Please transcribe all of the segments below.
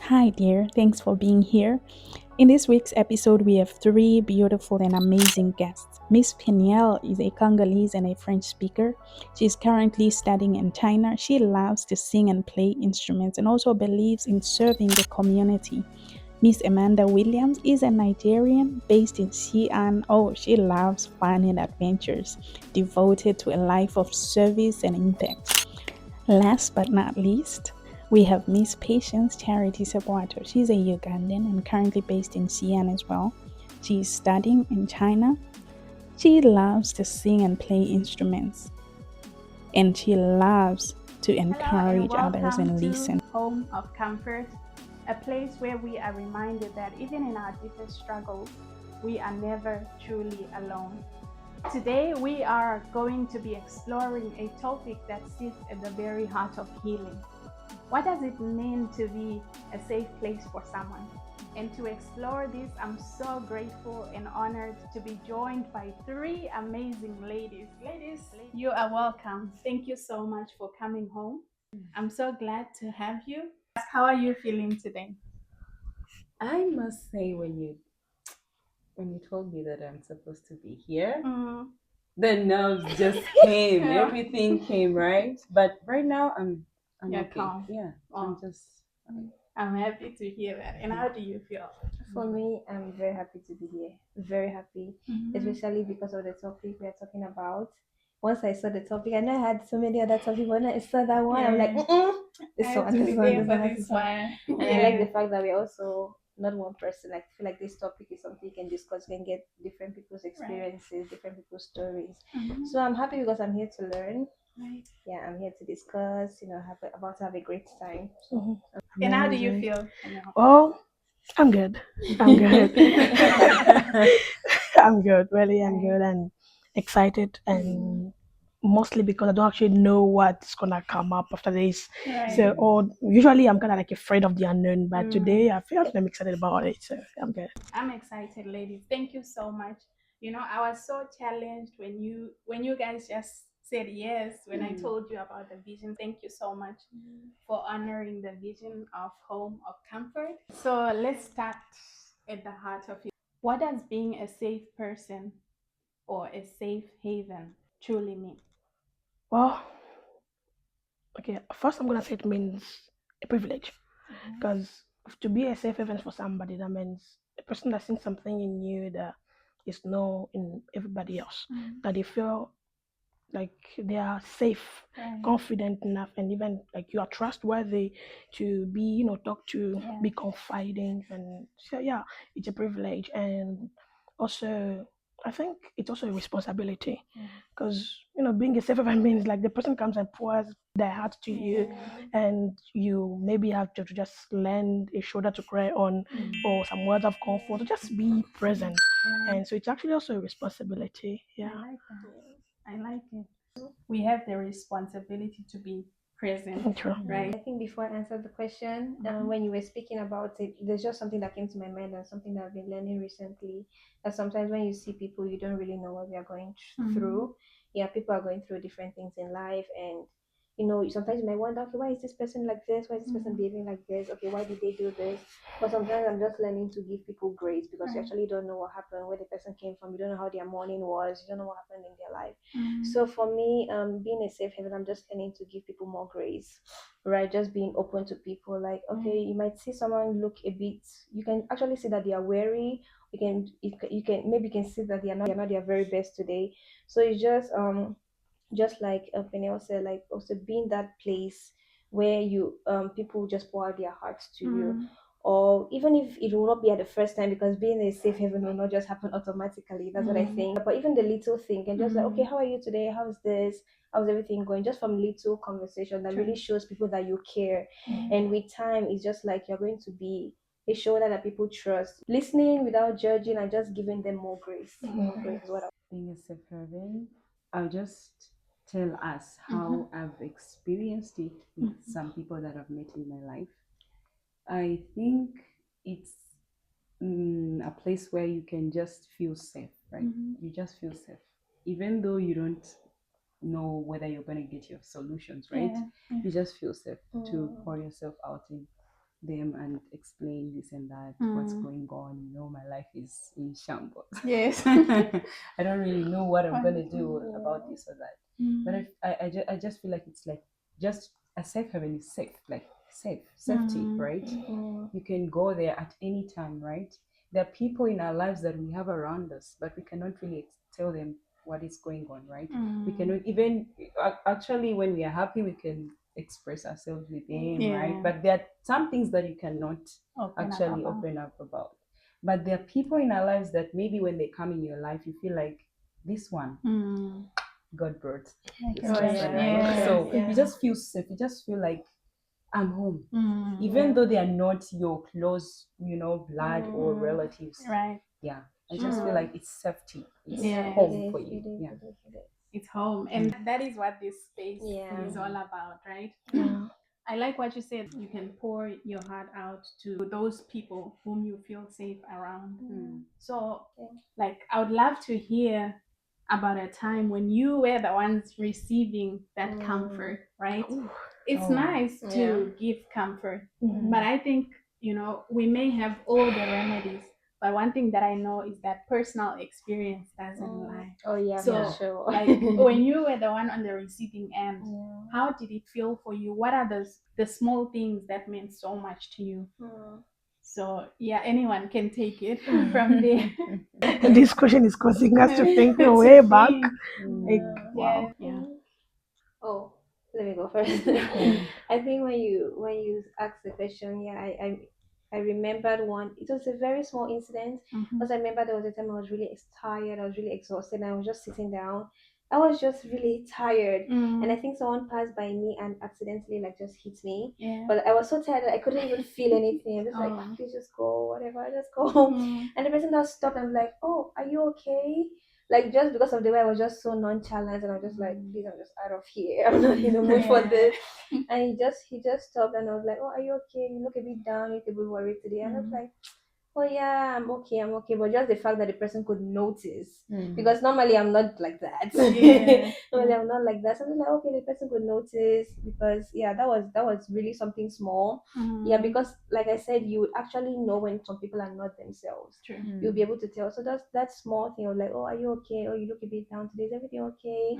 Hi, dear. Thanks for being here. In this week's episode, we have three beautiful and amazing guests. Miss Peniel is a Congolese and a French speaker. She is currently studying in China. She loves to sing and play instruments and also believes in serving the community. Miss Amanda Williams is a Nigerian based in Xi'an. Oh, she loves fun and adventures, devoted to a life of service and impact. Last but not least, we have Miss Patience Charity Sebwato. She's a Ugandan and currently based in Xi'an as well. She is studying in China. She loves to sing and play instruments, and she loves to encourage others and listen. Home of Comfort, a place where we are reminded that even in our deepest struggles, we are never truly alone. Today, we are going to be exploring a topic that sits at the very heart of healing. What does it mean to be a safe place for someone? And to explore this, I'm so grateful and honored to be joined by three amazing ladies. Ladies, you are welcome. Thank you so much for coming home. I'm so glad to have you. How are you feeling today? I must say, when you told me that I'm supposed to be here, the nerves just came. Yeah. Everything came, right. But right now, I'm You're okay. calm. Yeah, Oh. I'm happy to hear that. And how do you feel? For me, I'm very happy to be here. Very happy, especially because of the topic we are talking about. Once I saw the topic, I know I had so many other topics. When I saw that one, I'm like, this I have one, to this be one, there this for one, this one. And I like the fact that we're also not one person. Like, I feel like this topic is something you can discuss. You can get different people's experiences, different people's stories. So I'm happy because I'm here to learn. Right. Yeah, I'm here to discuss. About to have a great time. So And how do you feel? Well, I'm good. I'm good. I'm good. Really, I'm good and excited, and mostly because I don't actually know what's gonna come up after this. Right. So, or usually I'm kind of like afraid of the unknown, but today I feel like I'm excited about it. So I'm good. I'm excited, ladies. Thank you so much. I was so challenged when you guys just said yes when I told you about the vision. Thank you so much for honoring the vision of home of comfort. So let's start at the heart of it. What does being a safe person or a safe haven truly mean? Well, okay. First, I'm gonna say it means a privilege, because to be a safe haven for somebody, that means a person that sees something in you that is not in everybody else, that they feel like they are safe, confident enough, and even like you are trustworthy to be, talk to, be confiding, and so yeah, it's a privilege, and also I think it's also a responsibility, because being a safe haven means like the person comes and pours their heart to you, and you maybe have to just lend a shoulder to cry on, or some words of comfort, or just be present, and so it's actually also a responsibility. Yeah. I like that. I like it. We have the responsibility to be present, True. right? I think before I answered the question, when you were speaking about it, there's just something that came to my mind and something that I've been learning recently. That sometimes when you see people, you don't really know what they are going through. Yeah, people are going through different things in life, and sometimes you might wonder, okay, why is this person like this? Why is this person behaving like this? Okay, why did they do this? But sometimes I'm just learning to give people grace because you actually don't know what happened, where the person came from. You don't know how their morning was. You don't know what happened in their life. So for me, being a safe haven, I'm just learning to give people more grace, right? Just being open to people. Like, okay, you might see someone look a bit. You can actually see that they are wary. You can maybe you can see that they are not their very best today. So it's just like Peniel said, like also being that place where you people just pour out their hearts to you, or even if it will not be at the first time, because being a safe haven will not just happen automatically. That's what I think. But even the little thing, and just like, okay, how are you today? How's this? How's everything going? Just from little conversation that really shows people that you care. And with time, it's just like you're going to be a shoulder that people trust, listening without judging and just giving them more grace. More grace is what I Being a safe haven, I'll just tell us how I've experienced it with some people that I've met in my life. I think it's a place where you can just feel safe, right? You just feel safe, even though you don't know whether you're going to get your solutions, right? You just feel safe to pour yourself out in. them and explain this and that, what's going on. My life is in shambles. Yes. I don't really know what I'm gonna do about this or that. But I just feel like it's like just a safe haven is safe, like safety, right? You can go there at any time, right? There are people in our lives that we have around us, but we cannot really tell them what is going on, right? We cannot even actually, when we are happy, we can express ourselves with them, right? But there are some things that you cannot actually open up about. But there are people in our lives that maybe when they come in your life, you feel like this one God brought this person, right? So you just feel safe. You just feel like I'm home, even though they are not your close, blood or relatives. Right. Yeah, I just feel like it's safety. It's Yeah. home for you. Yeah. It's home, and that is what this space is all about, right? I like what you said. You can pour your heart out to those people whom you feel safe around. So, like, I would love to hear about a time when you were the ones receiving that comfort, right? It's nice to give comfort, but I think, we may have all the remedies, but one thing that I know is that personal experience doesn't lie. Oh yeah, So, for sure. like, when you were the one on the receiving end, how did it feel for you? What are the small things that meant so much to you? So yeah, anyone can take it from there. This question is causing us to think To way back. think. Like, wow. Yeah. Oh, let me go first. I think when you asked the question, yeah, I remembered one. It was a very small incident, because I remember there was a time I was really tired. I was really exhausted, and I was just sitting down. I was just really tired, and I think someone passed by me and accidentally like just hit me. Yeah. But I was so tired that I couldn't even feel anything. I'm just like, please just go, whatever, just go. And the person just stopped and was like, oh, are you okay? Like, just because of the way I was just so nonchalant, and I was just like, please, I'm just out of here. I'm not in the mood for this. And he just stopped, and I was like, oh, are you okay? You look a bit down, you look a bit worried today. And I was like, oh yeah, I'm okay. But just the fact that the person could notice, because normally I'm not like that. Normally I'm not like that. So I was like, okay, the person could notice, because that was really something small. Yeah, because like I said, you would actually know when some people are not themselves. True. You'll be able to tell. So that's that small thing of like, oh, are you okay? Oh, you look a bit down today. Is everything okay?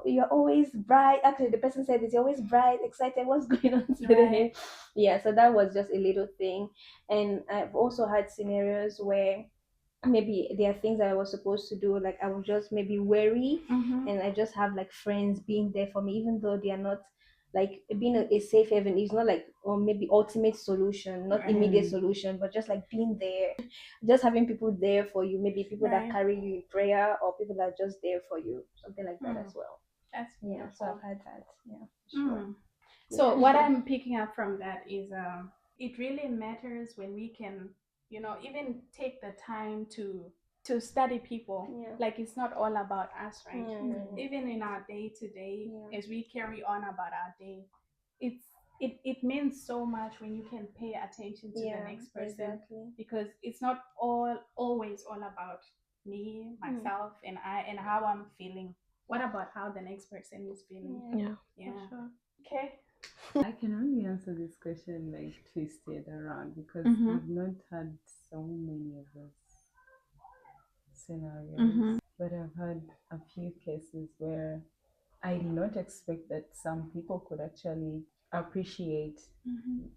You're always bright. Actually, the person said this. You're always bright, excited. What's going on today? Yeah. So that was just a little thing. And I've also had scenarios where maybe there are things that I was supposed to do, like I was just maybe weary, and I just have like friends being there for me, even though they are not like being a safe haven is not like, or maybe ultimate solution, not immediate solution, but just like being there, just having people there for you, maybe people that carry you in prayer, or people that are just there for you, something like that as well. That's Yeah, so beautiful. I've had that. Yeah, sure. So what I'm picking up from that is it really matters when we can, even take the time to study people. Like, it's not all about us, right? Even in our day to day, as we carry on about our day, it means so much when you can pay attention to the next person, because it's not always all about me, myself, and I, and how I'm feeling. What about how the next person is feeling? Yeah. For sure. Okay. I can only answer this question like twisted around, because I've not had so many of those scenarios, but I've had a few cases where I did not expect that some people could actually appreciate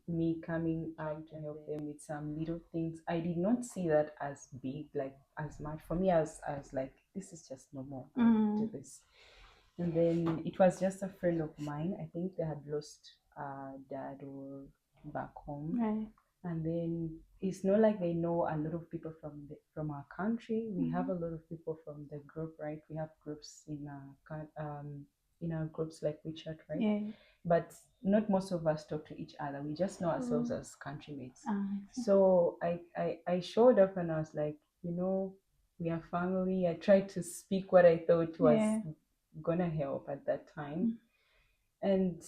me coming out to help them with some little things. I did not see that as big, like as much. For me, I was like, this is just normal. I do this. And then it was just a friend of mine. I think they had lost dad or back home. Right. And then it's not like they know a lot of people from our country. We have a lot of people from the group, right? We have groups in our groups like WeChat, right? Yeah. But not most of us talk to each other. We just know ourselves as countrymates. So I showed up and I was like, we are family. I tried to speak what I thought was gonna help at that time. And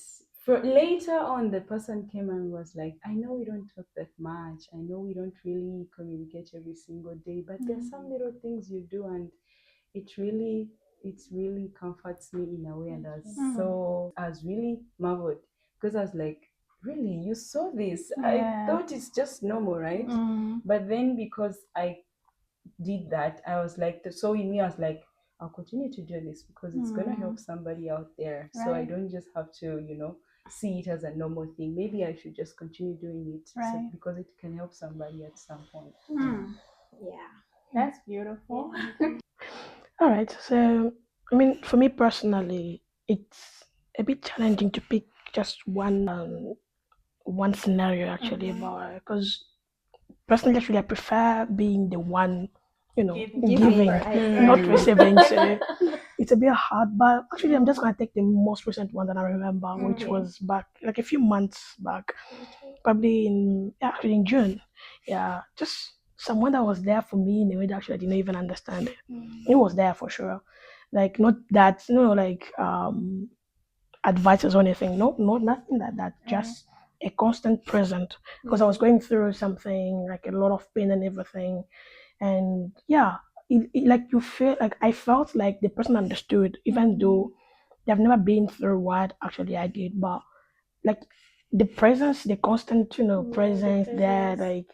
for later on, the person came and was like, I know we don't talk that much. I know we don't really communicate every single day, but there's some little things you do, and it really comforts me in a way. And I was really marveled, because I was like, really, you saw this? I Yeah. thought it's just normal, right? But then because I did that, I was like, so in me, I was like, I'll continue to do this because it's gonna help somebody out there. So I Right. don't just have to, see it as a normal thing. Maybe I should just continue doing it Right. because it can help somebody at some point. Yeah. That's beautiful. All right. So, I mean, for me personally, it's a bit challenging to pick just one scenario actually, but because personally, actually, I prefer being the one, Giving. giving, I not receiving. So it's a bit hard, but actually, I'm just gonna take the most recent one that I remember, which Okay. was back like a few months back, probably actually in June. Yeah, just someone that was there for me in a way that actually I didn't even understand it. It was there for sure, like not that like advices or anything. No, not nothing like that. Just a constant present because I was going through something like a lot of pain and everything, and yeah, like you feel like I felt like the person understood, even though they've never been through what actually I did, but like the presence, the constant, presence there, like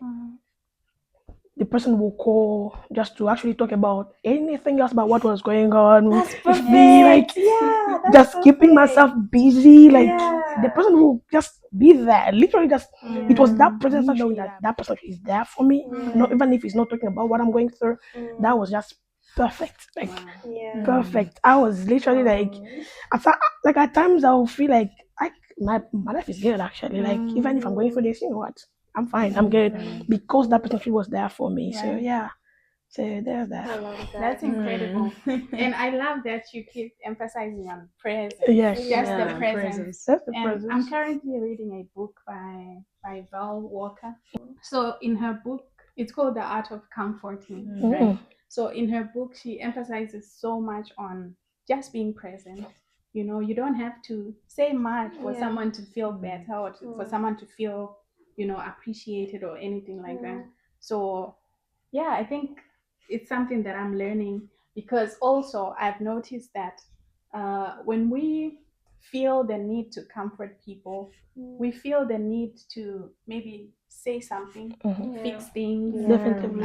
the person will call just to actually talk about anything else about what was going on That's with me, like perfect. Yeah, that's just keeping perfect. myself busy. Like the Yeah. person will just be there, literally just. It was that Yeah. presence, not knowing that that person is there for me. Not even if he's not talking about what I'm going through. That was just perfect, like Yeah. perfect. I was literally like, like at times I will feel like my life is good actually. Like even if I'm going through this, you know what, I'm fine, I'm good because that person actually was there for me. So Right. yeah, so there's that. I love that. That's incredible. And I love that you keep emphasizing on presence. Yes, Just the Yeah, presence. that's the And presence. I'm currently reading a book by Val Walker. So in her book, it's called The Art of Comforting, right? So in her book, she emphasizes so much on just being present. You don't have to say much for Yeah. someone to feel better or for someone to feel, appreciated or anything like that. So yeah, I think it's something that I'm learning because also I've noticed that when we feel the need to comfort people, we feel the need to maybe say something, fix things, Definitely.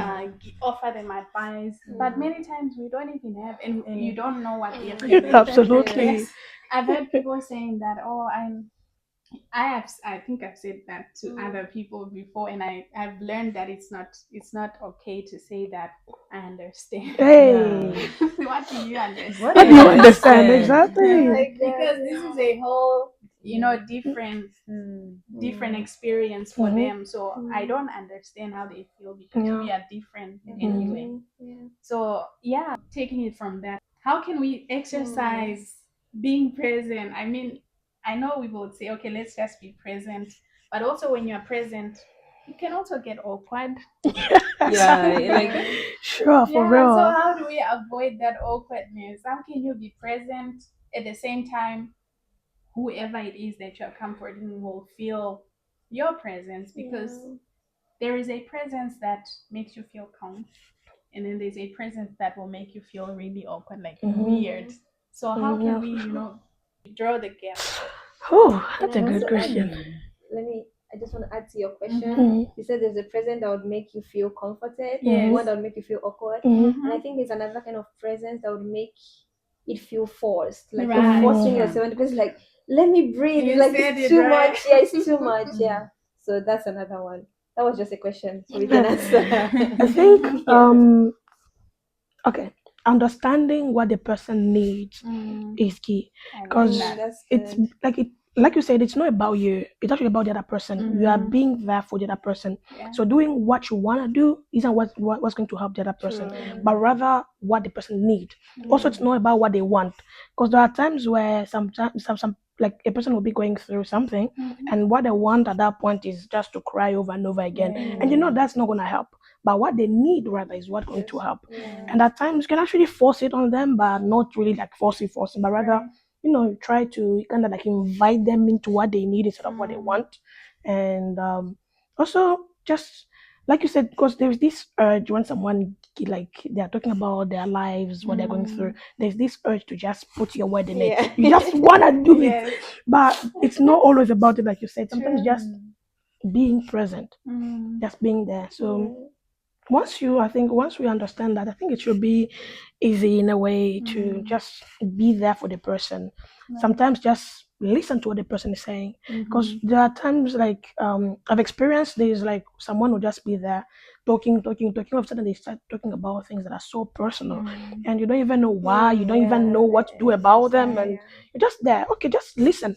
offer them advice. But many times we don't even have, and you don't know what they're Yeah, feeling. absolutely. Yes, I've heard people saying that, oh, I think I've said that to other people before, and I've learned that it's not okay to say that I understand. Hey, What do you understand? What what do do you you understand understand? exactly? Because this is a whole, different experience for them. So I don't understand how they feel because Yeah. we are different anyway. So yeah, taking it from that, how can we exercise being present? I mean, I know we would say, okay, let's just be present, but also when you're present, you can also get awkward. Yeah, like Sure, for Yeah, so real. how do we avoid that awkwardness? How can you be present at the same time whoever it is that you're comforting will feel your presence? Because there is a presence that makes you feel calm, and then there's a presence that will make you feel really awkward, like weird. So how Yeah. can we, draw the gap? Oh, Can that's I a good also add? question. Let me. I just want to add to your question. Mhm. You said there's a present that would make you feel comforted, Yes. one that would make you feel awkward, Mhm. and I think there's another kind of presence that would make it feel forced. Like Right. you're forcing yourself, and the person's like, "Let me breathe." You It's like said it's it too right. much. Yeah, it's too much. Yeah. So that's another one. That was just a question, so we can answer. I think Yeah. okay, understanding what the person needs is key I like because that. That's it's good. like you said, it's not about you, it's actually about the other person. You are being there for the other person. Yeah. So doing what you want to do isn't what's going to help the other person, but rather what the person needs. Also, it's not about what they want, because there are times where sometimes some like a person will be going through something, and what they want at that point is just to cry over and over again, and that's not going to help. But what they need rather is what's going to help. And at times you can actually force it on them, but not really like forcing, but rather try to kind of like invite them into what they need instead of what they want. And also just like you said, because there's this urge when someone like they're talking about their lives, what they're going through. There's this urge to just put your word in it. Yeah. You just wanna do it, Yes. but it's not always about it, like you said. Sometimes True. just being present, just being there. So once we understand that, I think it should be easy in a way to just be there for the person. Sometimes just listen to what the person is saying, because there are times like I've experienced this, like someone will just be there talking. All of a sudden they start talking about things that are so personal, and you don't even know why. You don't even know what to do about them, and you're just there. Okay, just listen.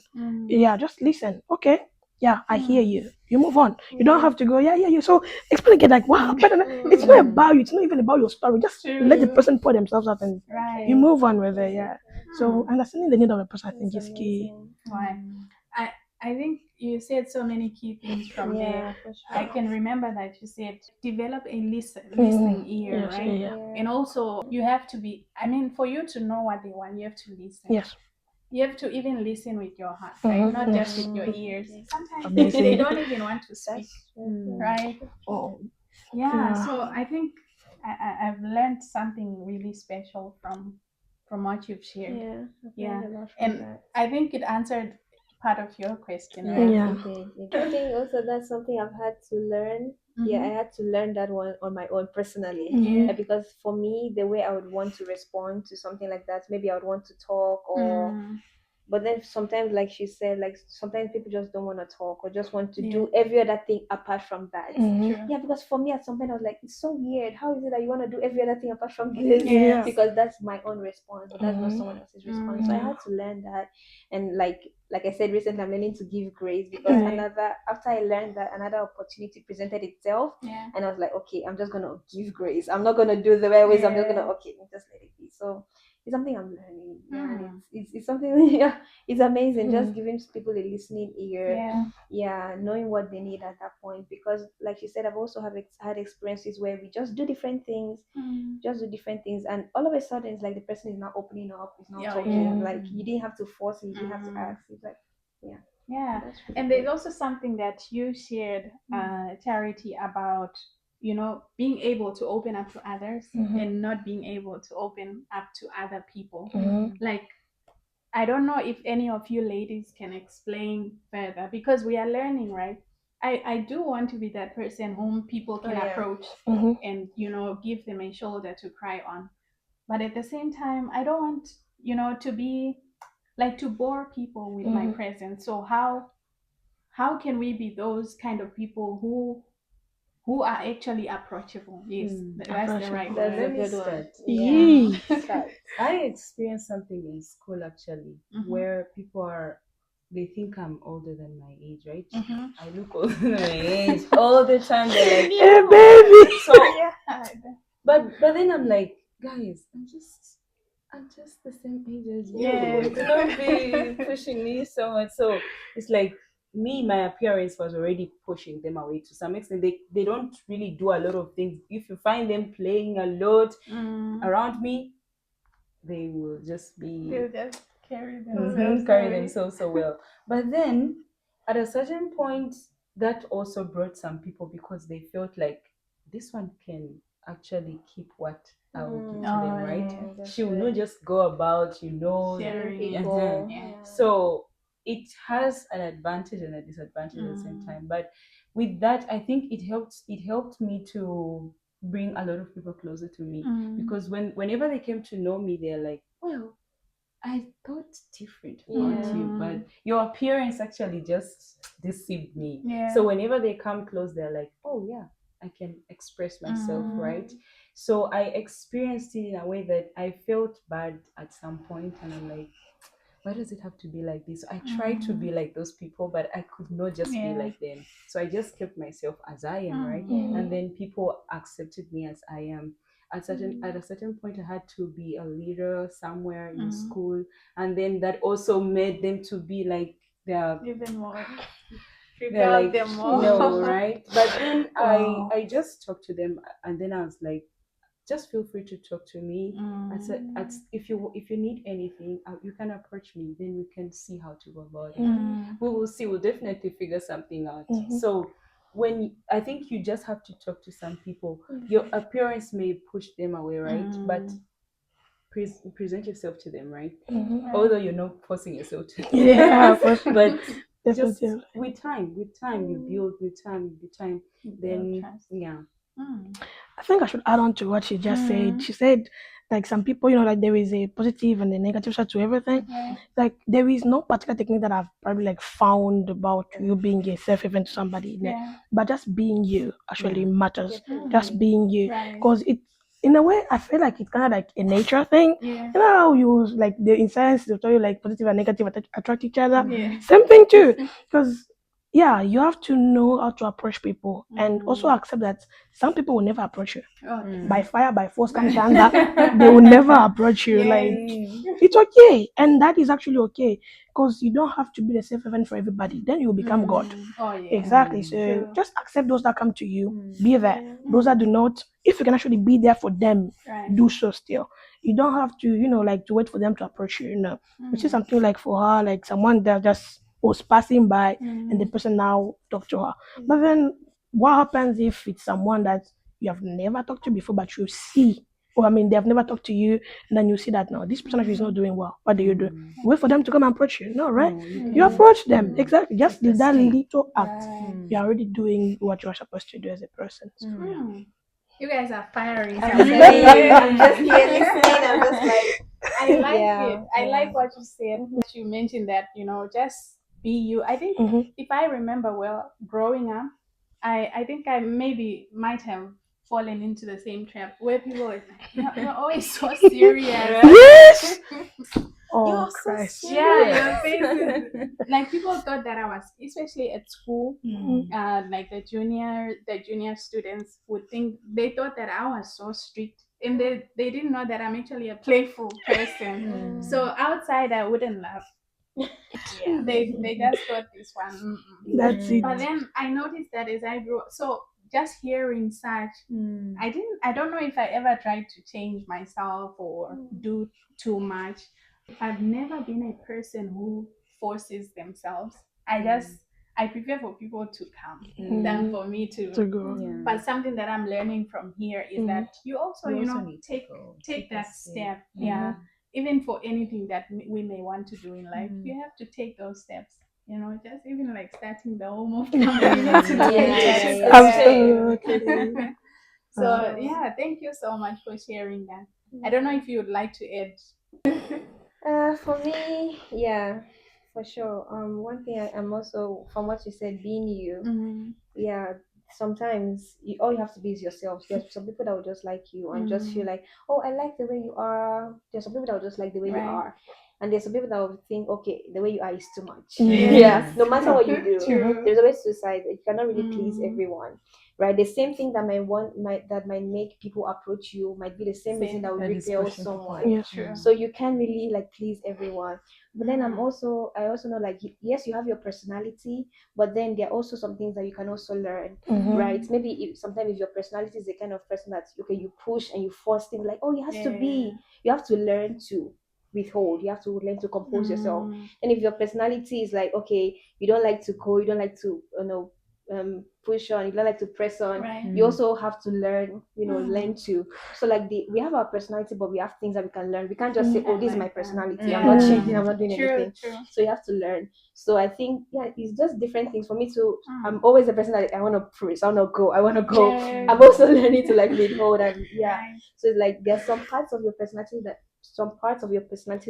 Yeah, just listen. Okay. Yeah, I hear you. You move on. You don't have to go, yeah. So explain it like what happened. It's not about you. It's not even about your story. Just let the person pour themselves out and Right. you move on with it. Yeah. So understanding the need of the person, I think, That's is key. amazing. Why? I think you said so many key things from Yeah, there. for I sure. can remember that you said develop a listening ear, Yes, right? yeah. And also you have to be, I mean, for you to know what they want, you have to listen. Yes. You have to even listen with your heart, right? Not just with your ears. Sometimes they Amazing. don't even want to speak, That's true. right? Oh, Yeah. yeah. So I think I've learned something really special from what you've shared. Yeah, I've Yeah. learned a lot from And that. I think it answered part of your question, Yeah, right? Yeah. it did. I think also that's something I've had to learn. Yeah, I had to learn that one on my own personally. Yeah. Because for me, the way I would want to respond to something like that, maybe I would want to talk or but then sometimes like she said, like sometimes people just don't want to talk or just want to do every other thing apart from that. True. Yeah, because for me at some point I was like, it's so weird. How is it that you want to do every other thing apart from this? Yes. Because that's my own response, but that's not someone else's response. So I had to learn that. And like I said recently, I'm learning to give grace because Right. after I learned that, another opportunity presented itself. Yeah. And I was like, okay, I'm just gonna give grace. I'm not gonna do the way ways. I'm just gonna just let it be. So it's something I'm learning. Yeah, and it's something. Yeah, it's amazing. Just giving people a listening ear. Yeah. Yeah, knowing what they need at that point. Because, like you said, I've also had experiences where we just do different things, and all of a sudden, it's like the person is not opening up, is not talking. Like you didn't have to force it, you didn't have to ask. It's like, yeah. Yeah. That's really And there's good. also something that you shared, Charity, about being able to open up to others and not being able to open up to other people. Like, I don't know if any of you ladies can explain further because we are learning, right? I do want to be that person whom people can approach and give them a shoulder to cry on. But at the same time, I don't want to be like to bore people with my presence. So how can we be those kind of people who are actually approachable? Yes, that's the right That's word. a Let me good one. start. Yee. Start. I experienced something in school actually where they think I'm older than my age, right? I look older than my age all the time. They're like, Hey, baby. so, but then I'm like, guys, I'm just the same age as you. Yes. Do not be pushing me so much. So it's like my appearance was already pushing them away to some extent. They don't really do a lot of things. If you find them playing a lot around me, they will just be They'll just carry themselves carry away. themselves so well. But then at a certain point, that also brought some people because they felt like this one can actually keep what I will give to them, right? That's She will good. not just go about, Sharing People. Yeah. So it has an advantage and a disadvantage at the same time. But with that, I think it helped me to bring a lot of people closer to me because whenever they came to know me, they're like, well, I thought different about you, but your appearance actually just deceived me. Yeah. So whenever they come close, they're like, oh yeah, I can express myself, right? So I experienced it in a way that I felt bad at some point, and I'm like, why does it have to be like this? I tried to be like those people, but I could not just be like them. So I just kept myself as I am, right? And then people accepted me as I am. At a certain point, I had to be a leader somewhere in school, and then that also made them to be like they're Even more. they're Rebel like them more. no, right? But then Wow. I just talked to them, and then I was like, just feel free to talk to me. If you need anything, you can approach me. Then we can see how to go about it. We will see. We'll definitely figure something out. So I think you just have to talk to some people. Your appearance may push them away, right? But present yourself to them, right? Although you're not forcing yourself to. Yeah, for sure. But just Definitely. with time, you build with time, then trust. yeah. I think I should add on to what she just said. She said, like, some people, like, there is a positive and a negative side to everything. Like, there is no particular technique that I've probably like found about you being a safe haven to somebody, but just being you actually matters. Just being you, because it, in a way, I feel like it's kind of like a nature thing. Yeah. You know how you like in science they tell you like positive and negative attract each other. Yeah. Same thing too, because yeah, you have to know how to approach people and also accept that some people will never approach you. By fire, by force, comes anger, they will never approach you. Like, it's okay. And that is actually okay. Because you don't have to be the safe haven for everybody. Then you will become God. Oh yeah. Exactly. So just accept those that come to you. Be there. Those that do not, if you can actually be there for them, do so still. You don't have to, like to wait for them to approach you, Which is something like for her, like someone that just was passing by and the person now talked to her. But then what happens if it's someone that you have never talked to before, but you see, or I mean, they have never talked to you, and then you see that now this person is not doing well. What do? You wait for them to come and approach you? No, right? You approach them exactly. Just that little act, you're already doing what you are supposed to do as a person. So, You guys are firing. I'm just here listening. I'm just like, I like it. I like what you said. You mentioned that, just be you. I think if I remember well, growing up, I think I maybe might have fallen into the same trap where people are like, you're always so serious. yes. Oh Christ. Yeah, your face is like people thought that I was, especially at school, like the junior students would think they thought that I was so strict, and they didn't know that I'm actually a playful person. So outside I wouldn't laugh. Yeah, they just thought this one. That's it. But then I noticed that as I grew up, so just hearing such, I don't know if I ever tried to change myself or do too much. I've never been a person who forces themselves. I prefer for people to come than for me To to. go. But something that I'm learning from here is that you also, need to take go. take that step. Yeah. Even for anything that we may want to do in life, you have to take those steps. Just even like starting the home of family, you need to take that step. Absolutely. So yeah, thank you so much for sharing that. I don't know if you would like to add. For me, yeah, for sure. One thing I'm also from what you said, being you. Yeah, sometimes all you have to be is yourself. There's some people that will just like you and just feel like, oh, I like the way you are. There's some people that will just like the way you are. And there's some people that will think, okay, the way you are is too much. Yeah. No matter what you do, there's always two sides. You cannot really please everyone, right? The same thing that might make people approach you might be the same reason that will repel someone. Yes. So you can't really like please everyone. But then I also know like yes, you have your personality, but then there are also some things that you can also learn, right? Maybe sometimes if your personality is the kind of person that okay, you push and you force things like, oh, it has to be. You have to learn to withhold. You have to learn to compose yourself. And if your personality is like okay, you don't like to go, you don't like to push on, you don't like to press on, you also have to learn learn to. So like we have our personality, but we have things that we can learn. We can't just say oh, this is my personality, I'm not changing, I'm not doing anything. So you have to learn. So I think it's just different things for me to I'm always the person that I want to press, I want to go. I'm also learning to like withhold and so it's like there's some parts of your personality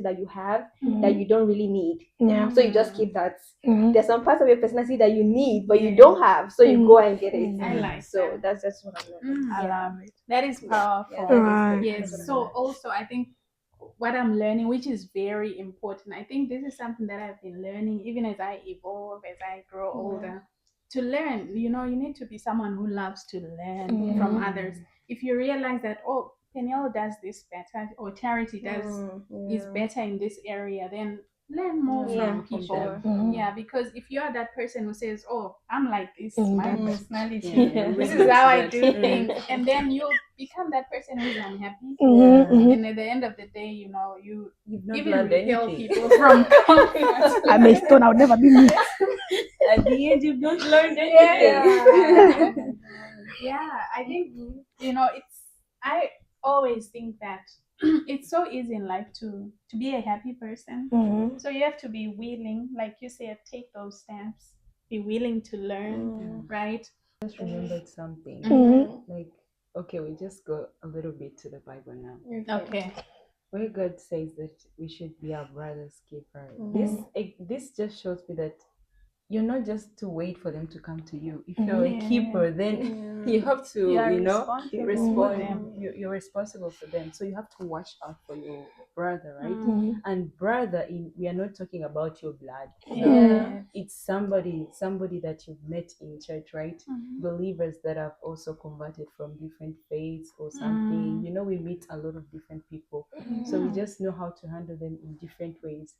that you have that you don't really need, so you just keep that. There's some parts of your personality that you need but you don't have, so you go and get it. I like so that's just what I'm learning. I love it. That is powerful. Right. Yes. So also I think what I'm learning, which is very important, I think this is something that I've been learning even as I evolve, as I grow older. To learn, you need to be someone who loves to learn from others. If you realize that, oh, Peniel does this better, or Charity is better in this area, then learn more Yeah, from for people. sure. Mhm. Yeah, because if you are that person who says, "Oh, I'm like this, Mm, my that's- personality, Yeah, this we is how I that. do things," and then you'll become that person who's unhappy. Mhm, mhm. And at the end of the day, you know, you You've not even learned repel anything. people from coming. I'm a stone. I'll never be me. At the end, you've not learned Yeah. anything. Yeah, I think you know I always think that it's so easy in life to be a happy person. Mhm. So you have to be willing, like you said, take those steps, be willing to learn, right? Just remembered something. Mhm. Like, okay, we just go a little bit to the Bible now, Okay. where God says that we should be our brother's keeper. This just shows me that you're not just to wait for them to come to you. If you're a Yeah. keeper, then you have to, You are you know, responsible for respond. them. You're responsible for them, so you have to watch out for your brother, right? Mhm. And brother, we are not talking about your blood. Yeah. It's somebody that you've met in church, right? Believers that have also converted from different faiths or something. You know, we meet a lot of different people, so we just know how to handle them in different ways.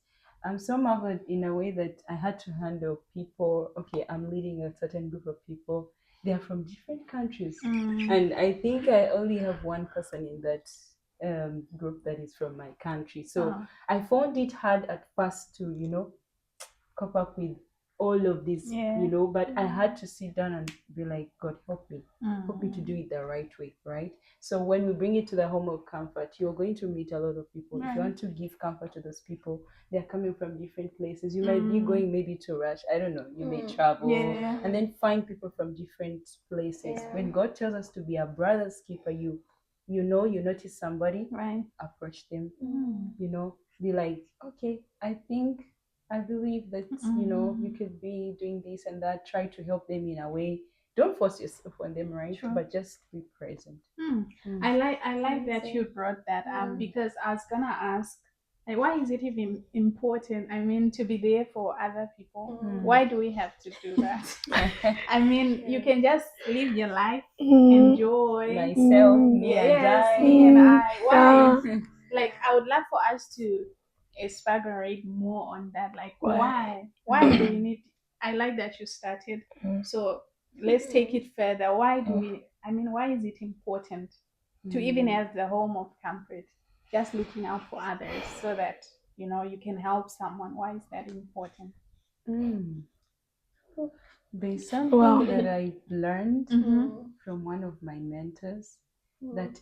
I'm so marveled in a way that I had to handle people. Okay, I'm leading a certain group of people. They are from different countries, and I think I only have one person in that group that is from my country. So I found it hard at first to, cope up with all of this, Yeah. but I had to sit down and be like, God, help me to do it the right way, right? So when we bring it to the home of comfort, you're going to meet a lot of people. If you want to give comfort to those people, they're coming from different places. You might be going maybe to rush, I don't know, you may travel Yeah. and then find people from different places. When God tells us to be a brother's keeper, you notice somebody, Right. approach them, be like, okay, I believe that, you could be doing this and that. Try to help them in a way. Don't force yourself on them, right? True. But just be present. I like that you brought that up because I was gonna ask, like, why is it even important? I mean, to be there for other people. Why do we have to do that? I mean, you can just live your life, enjoy. Myself, me and Yes, I. me and I. Why? Yeah. Like, I would love for us to expagorate more on that. Like, Why? why? Why do we need? I like that you started. So let's take it further. Why do we? I mean, why is it important to even have the home of comfort? Just looking out for others so that you can help someone. Why is that important? Mm. There's Wow. something that I learned Mm-hmm. from one of my mentors, that